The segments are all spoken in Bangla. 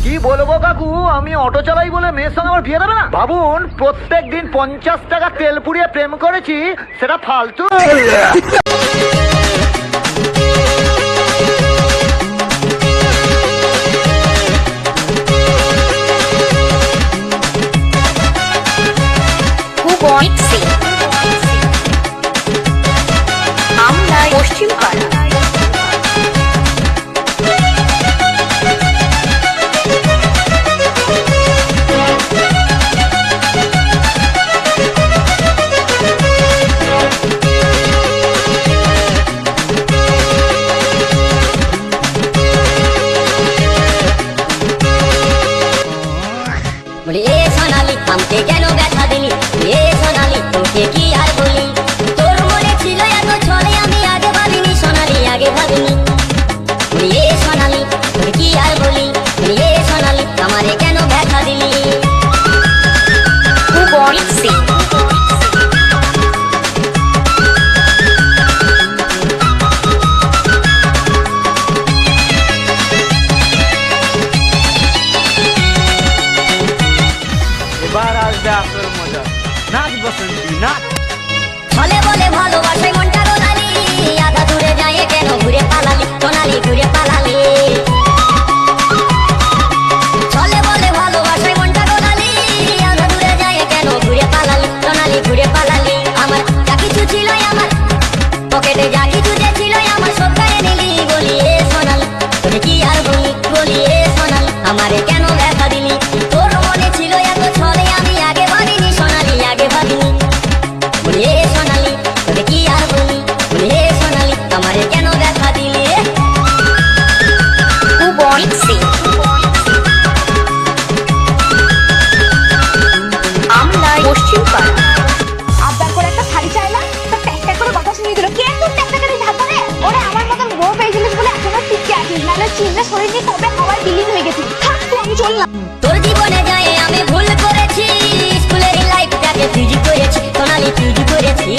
কি বলবো কাকু, আমি অটো চালাই বলে মেয়ের সঙ্গে আমার বিয়ে দেবে না? ভাবুন, প্রত্যেক দিন 50 টাকা তেল পুড়িয়ে প্রেম করেছি, সেটা ফালতু। পশ্চিম পাড়া। বলি এ সোনালি আমাকে কেন ব্যথা দিলি, এ সোনালি তোকে কি আর বলি, তোর মনে ছিল এত ছলে আমি আগে ভাবিনি সোনালি, আগে ভাবিনি। বলি এ সোনালি তোকে কি আর বলি, বলি এ সোনালি আমারে কেন ব্যথা দিলি। এবার আসবে আসল মজা, নাচ বসন্তি নাচ। ছলে বলে ভালোবাসায় মনটা রোলালি, আধা দূরে যায় কেন ঘুরে পালালি সোনালি, ঘুরে পালালি। ছলে বলে ভালোবাসায় মনটা রোলালি, আধা দূরে যায় কেন ঘুরে পালালি সোনালি, ঘুরে পালালি। আমার যা কিছু ছিল আমার পকেটে, যা কিছু যে ছিল আমার সব গায়ে নিলি। বলি এ সোনালি তোকে কি আর বলি, বলি এ সোনালি আমারে কেন ব্যথা দিলি, তোর মনে ছিল এত ছলে আমি আগে ভাবিনি সোনালি, আগে ভাবিনি। বলি এ সোনালি তোকে কি আর বলি, বলি এ সোনালি আমারে কেন ব্যথা দিলি। পশ্চিম পাড়া। আবদার করে একটা শাড়ি চাইলা, তো ট্যাক ট্যাক করে কথা শুনিয়ে দিল। কে তোর ট্যাক ট্যাক করে ঝাঁপ ধরে? ওরে আমার মতন বউ পেয়েছিলিস বলে এখনো টিকে আছিস, নাহলে চিন্তা শরীর নিয়ে কবে হাওয়ায় বিলীন হয়ে গেছিস। থাক তো, আমি চললাম। তোর জীবনে যায় আমি ভুল করেছি, স্কুলের লাইফটাকে চুজি করেছি সোনালি, চুজি করেছি।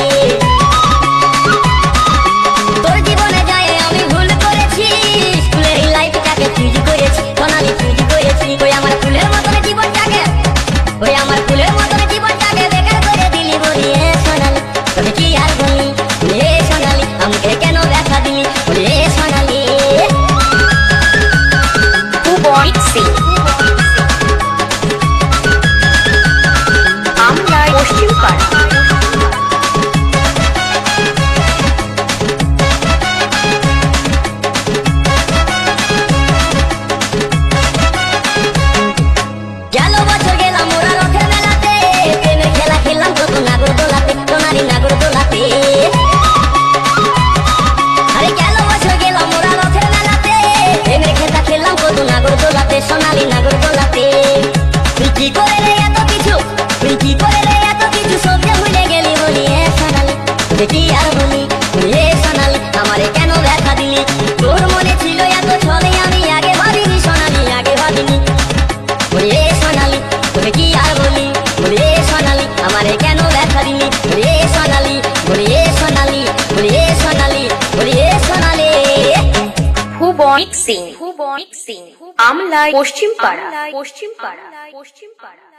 তোর জীবনে যায় আমি ভুল করেছি, স্কুলের লাইফটাকে চুজি করেছি সোনালি, চুজি করেছি। ওই আমার ফুলের মতন জীবনটাকে, ওই আমার ফুলের মতন জীবনটাকে বেকার করে দিলি। বলি এ সোনালি তোকে কি আর বলি, বলি এ সোনালি আমাকে কেন ব্যথা দিলি, বলি এ সোনালি। পশ্চিম পাড়া। গেল বছর গেলাম ওরা রথের মেলাতে, প্রেমের খেলা খেললাম কত নাগর দোলাতে সোনালি, নাগর দোলাতে। আরে গেল বছর গেলাম ওরা রথের মেলাতে, প্রেমের খেলা খেললাম কত নাগর দোলাতে সোনালি, নাগর দোলাতে। তুই কি করে রে এত কিছু, তুই কি করে রে এত কিছু সব যে ভুলে গেলি। বলি এ সোনালি তোকে কি আর বলি, বলি এ সোনালি আমারে কেন ব্যথা দিলি, তোর মনে ছিল এত ছলে আমি আগে ভাবিনি সোনালি, আগে ভাবিনি। বলি এ সোনালি তোকে কি আর বলি, বলি এ সোনালি আমারে কেন ব্যথা দিলি, বলি এ সোনালি, বলি এ সোনালি, বলি এ সোনালি, বলি এ সোনালি। আমলাই পশ্চিম পাড়া। পশ্চিম পাড়া। পশ্চিম পাড়া।